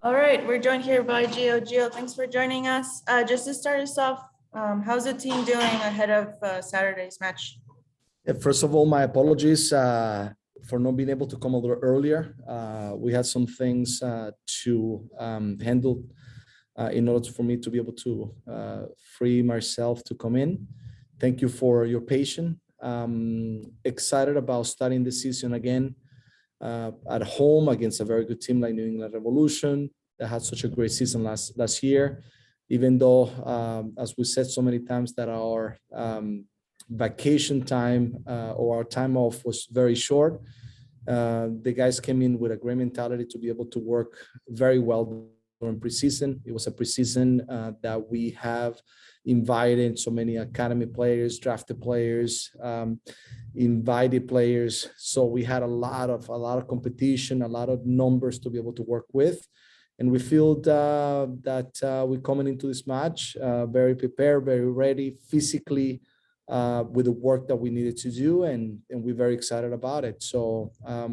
All right, we're joined here by Gio. Gio, thanks for joining us. Just to start us off, how's the team doing ahead of Saturday's match? First of all, my apologies for not being able to come a little earlier. We had some things to handle in order for me to be able to free myself to come in. Thank you for your patience. Excited about starting the season again at home against a very good team like New England Revolution that had such a great season last year. Even though, as we said so many times, that our vacation time or our time off was very short, the guys came in with a great mentality to be able to work very well during preseason. It was a preseason that we have invited so many academy players, drafted players, invited players. So we had a lot of competition, a lot of numbers to be able to work with. And we feel that we're coming into this match very prepared, very ready, physically, with the work that we needed to do, and we're very excited about it. So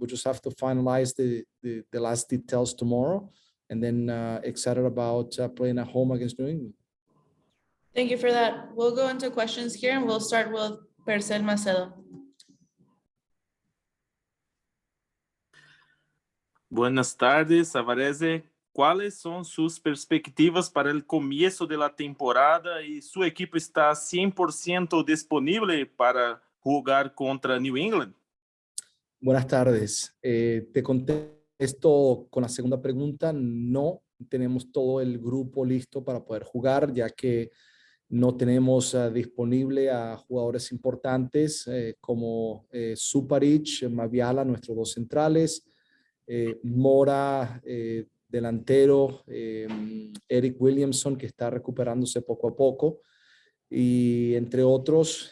we just have to finalize the last details tomorrow, and then excited about playing at home against New England. Thank you for that. We'll go into questions here, and we'll start with Percel Macedo. Buenas tardes, Savarese. ¿Cuáles son sus perspectivas para el comienzo de la temporada y su equipo está 100% disponible para jugar contra New England? Buenas tardes. Te contesto con la segunda pregunta. No tenemos todo el grupo listo para poder jugar, ya que no tenemos disponible a jugadores importantes como Suparic, Maviala, nuestros dos centrales, Mora, delantero, Eric Williamson, que está recuperándose poco a poco, y entre otros,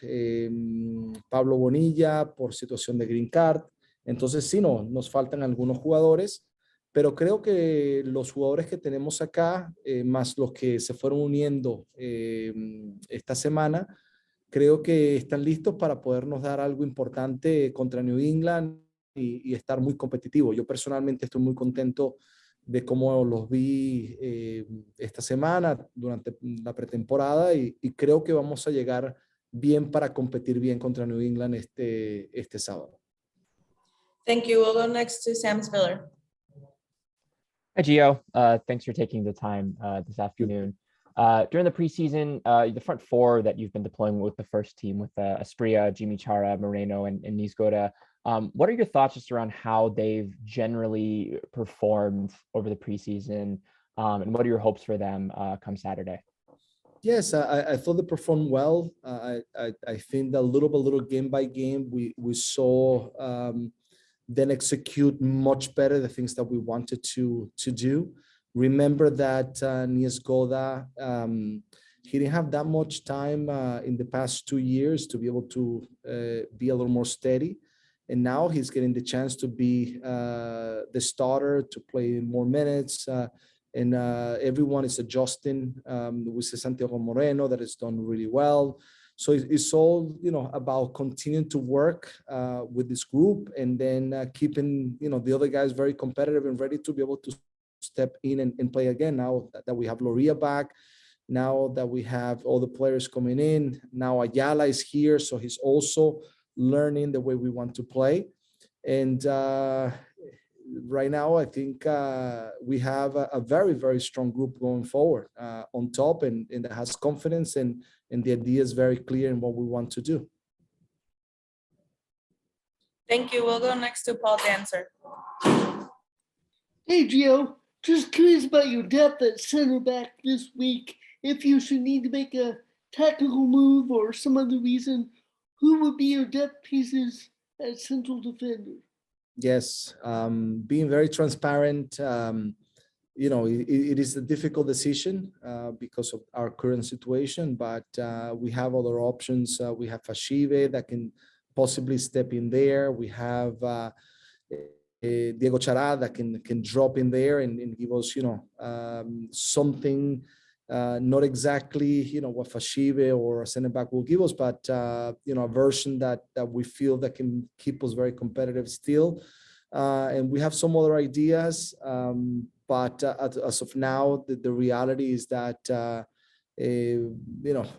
Pablo Bonilla por situación de Green Card. Entonces sí, nos faltan algunos jugadores, pero creo que los jugadores que tenemos acá, más los que se fueron uniendo esta semana, creo que están listos para podernos dar algo importante contra New England y estar muy competitivo. Yo personalmente estoy muy contento de cómo los vi esta semana durante la pretemporada y creo que vamos a llegar bien para competir bien contra New England este sábado. Thank you. We'll go next to Sam Spiller. Hi, Gio. Thanks for taking the time this afternoon. During the preseason, the front four that you've been deploying with the first team with Asprilla, Jimmy Chara, Moreno, and Niezgoda, what are your thoughts just around how they've generally performed over the preseason, and what are your hopes for them come Saturday? Yes, I thought they performed well. I think that little game by game, we saw them execute much better the things that we wanted to do. Remember that Niezgoda, he didn't have that much time in the past 2 years to be able to be a little more steady. And now he's getting the chance to be the starter, to play more minutes. And everyone is adjusting. We see Santiago Moreno that has done really well. So it's all, about continuing to work with this group and then keeping, the other guys very competitive and ready to be able to step in and play again. Now that we have Loria back, now that we have all the players coming in, now Ayala is here. So he's also learning the way we want to play. And right now, I think we have a very, very strong group going forward on top and that has confidence and the idea is very clear in what we want to do. Thank you. We'll go next to Paul Dancer. Hey, Gio. Just curious about your depth at center back this week. If you should need to make a tactical move or some other reason, who would be your depth pieces as central defender? Yes, being very transparent, it is a difficult decision because of our current situation, but we have other options. We have Fashive that can possibly step in there. We have Diego Chara that can drop in there and give us, something, not exactly, what Fashive or a center back will give us, but, a version that we feel that can keep us very competitive still. And we have some other ideas, But as of now, the reality is that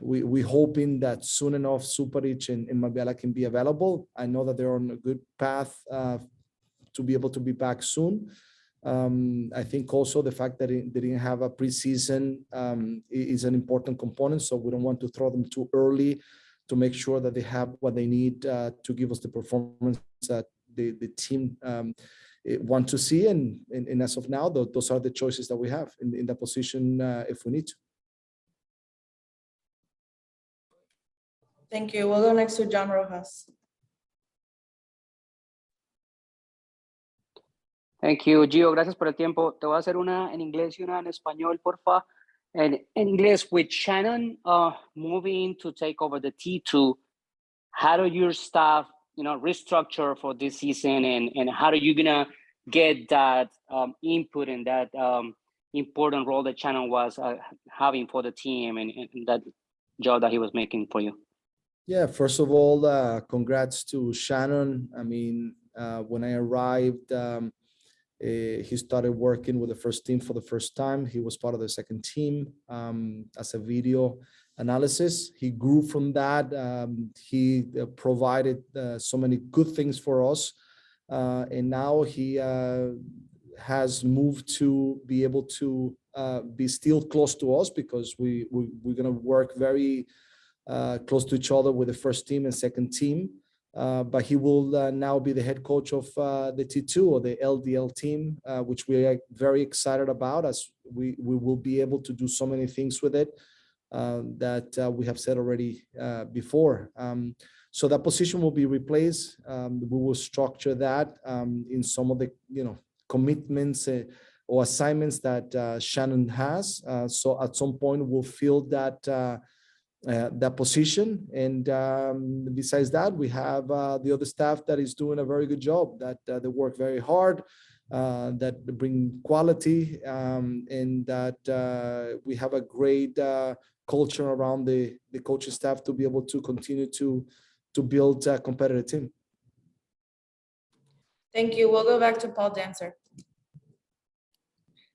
we hoping that soon enough Suparic and Mabela can be available. I know that they're on a good path to be able to be back soon. I think also the fact that they didn't have a preseason is an important component. So we don't want to throw them too early to make sure that they have what they need to give us the performance that the team want to see. And as of now, those are the choices that we have in that position if we need to. Thank you. We'll go next to John Rojas. Thank you, Gio. Gracias por el tiempo. Te voy a hacer una en inglés y una en español, porfa. En inglés, with Shannon moving to take over the T2, how do your staff, restructure for this season, and how are you gonna get that input and that important role that Shannon was having for the team and that job that he was making for you? Yeah, first of all, congrats to Shannon. I mean, when I arrived, he started working with the first team for the first time. He was part of the second team as a video analysis. He grew from that. He provided so many good things for us. And now he has moved to be able to be still close to us because we're going to work very close to each other with the first team and second team. But he will now be the head coach of the T2 or the LDL team, which we are very excited about, as we will be able to do so many things with it that we have said already before. So that position will be replaced. We will structure that in some of the commitments or assignments that Shannon has. So at some point we'll fill that position, and besides that, we have the other staff that is doing a very good job. That they work very hard, that bring quality, and that we have a great culture around the coaching staff to be able to continue to build a competitive team. Thank you. We'll go back to Paul Dancer.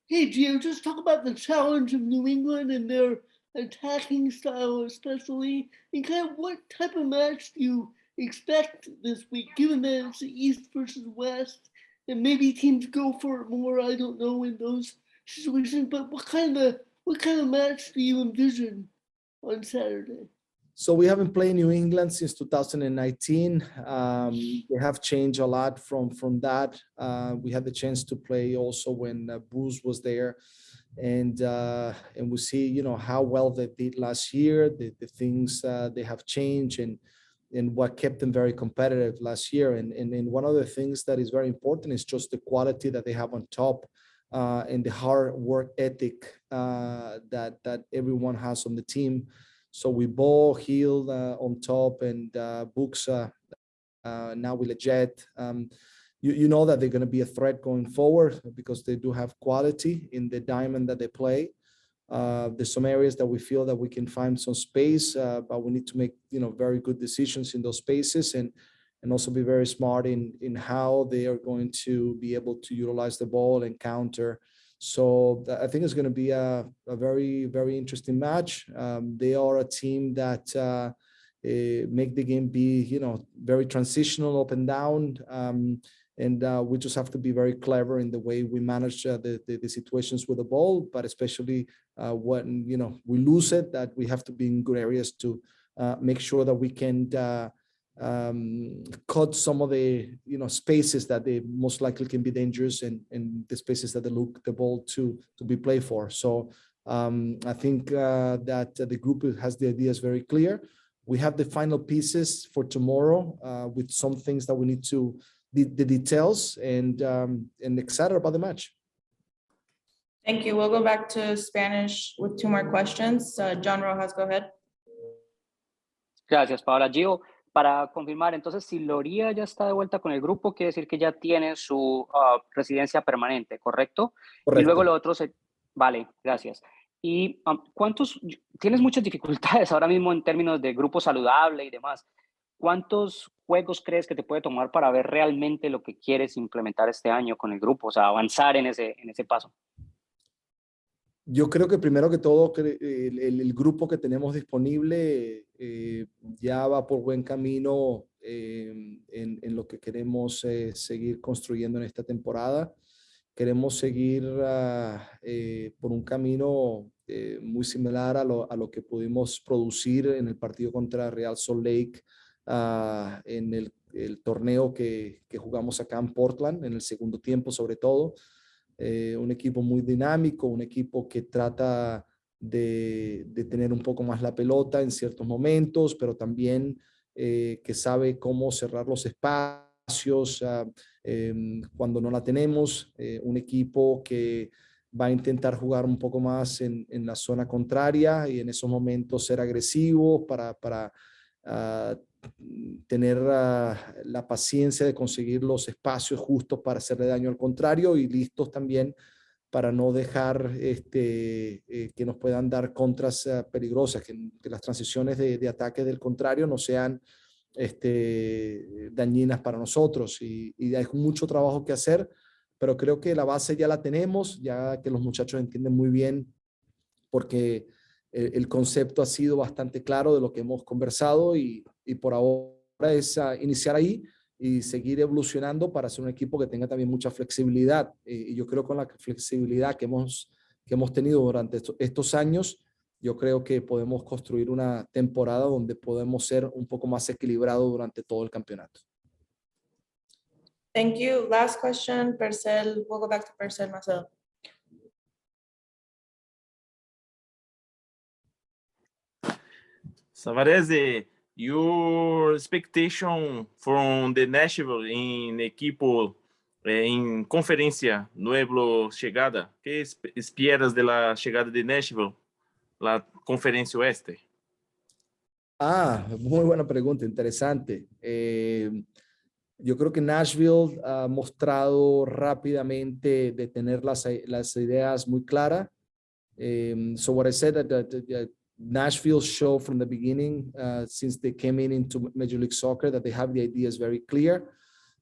Hey, Gio, just talk about the challenge of New England and their attacking style, especially, and kind of what type of match do you expect this week, given that it's the East versus West, and maybe teams go for it more, I don't know, in those situations, but what kind of match do you envision on Saturday? So we haven't played New England since 2019. They have changed a lot from that. We had the chance to play also when Bruce was there. And we see, how well they did last year, the things they have changed and what kept them very competitive last year. And one of the things that is very important is just the quality that they have on top and the hard work ethic that everyone has on the team. So we Bo, Hill on top, and Books now with Leggett. You know that they're going to be a threat going forward because they do have quality in the diamond that they play. There's some areas that we feel that we can find some space, but we need to make very good decisions in those spaces and also be very smart in how they are going to be able to utilize the ball and counter. So I think it's going to be a very, very interesting match. They are a team that make the game be, very transitional up and down. And we just have to be very clever in the way we manage the situations with the ball, but especially when, we lose it, that we have to be in good areas to make sure that we can cut some of the, spaces that they most likely can be dangerous and the spaces that they look the ball to be played for. So I think that the group has the ideas very clear. We have the final pieces for tomorrow with some things that we need to, the details, and excited about the match. Thank you. We'll go back to Spanish with 2 more questions. John Rojas, go ahead. Gracias, Paola. Gio, para confirmar, entonces, si Loría ya está de vuelta con el grupo, quiere decir que ya tiene su residencia permanente, ¿correcto? Correcto. Y luego lo otro Vale, gracias. ¿Y tienes muchas dificultades ahora mismo en términos de grupo saludable y demás? ¿Cuántos juegos crees que te puede tomar para ver realmente lo que quieres implementar este año con el grupo? O sea, avanzar en ese paso. Yo creo que primero que todo el grupo que tenemos disponible ya va por buen camino en lo que queremos seguir construyendo en esta temporada. Queremos seguir por un camino muy similar a lo que pudimos producir en el partido contra Real Salt Lake en el torneo que jugamos acá en Portland, en el segundo tiempo sobre todo. Un equipo muy dinámico, un equipo que trata de tener un poco más la pelota en ciertos momentos, pero también que sabe cómo cerrar los espacios cuando no la tenemos. Un equipo que va a intentar jugar un poco más en la zona contraria y en esos momentos ser agresivo para tener la paciencia de conseguir los espacios justos para hacerle daño al contrario y listos también para no dejar que nos puedan dar contras peligrosas, que las transiciones de ataque del contrario no sean dañinas para nosotros. Y hay mucho trabajo que hacer, pero creo que la base ya la tenemos, ya que los muchachos entienden muy bien porque el concepto ha sido bastante claro de lo que hemos conversado y por ahora es iniciar ahí y seguir evolucionando para ser un equipo que tenga también mucha flexibilidad. Y yo creo que con la flexibilidad que hemos tenido durante estos años, yo creo que podemos construir una temporada donde podemos ser un poco más equilibrados durante todo el campeonato. Thank you. Last question, Percel. We'll go back to Percel, Marcelo. Savarese, your expectation from the Nashville in equipo en conferencia nuevo chegada? ¿Qué esperas de la llegada de Nashville, la conferencia oeste? Muy buena pregunta, interesante. Yo creo que Nashville ha mostrado rápidamente de tener las ideas muy claras. So what I said that Nashville showed from the beginning, since they came into Major League Soccer, that they have the ideas very clear.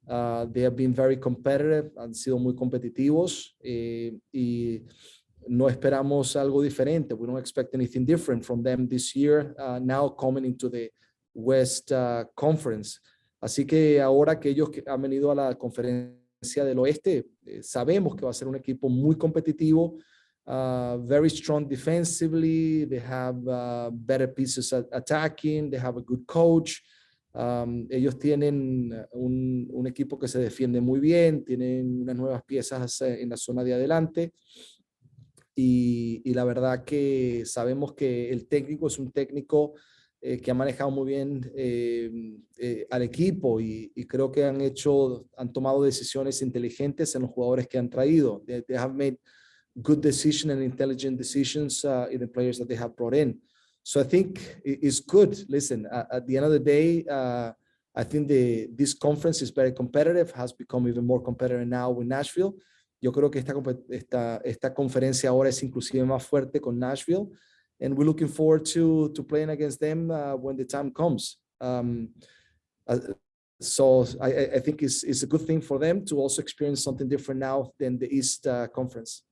They have been very competitive, han sido muy competitivos y no esperamos algo diferente. We don't expect anything different from them this year, now coming into the West Conference. Así que ahora que ellos han venido a la conferencia del oeste, sabemos que va a ser un equipo muy competitivo, very strong defensively, they have better pieces attacking, they have a good coach. Ellos tienen un equipo que se defiende muy bien, tienen unas nuevas piezas en la zona de adelante y la verdad que sabemos que el técnico es un técnico que ha manejado muy bien al equipo y creo que han tomado decisiones inteligentes en los jugadores que han traído. They have made good decisions and intelligent decisions in the players that they have brought in. So I think it's good. Listen, at the end of the day, I think this conference is very competitive, has become even more competitive now with Nashville. Yo creo que esta conferencia ahora es inclusive más fuerte con Nashville. And we're looking forward to playing against them when the time comes. So I think it's a good thing for them to also experience something different now than the East Conference.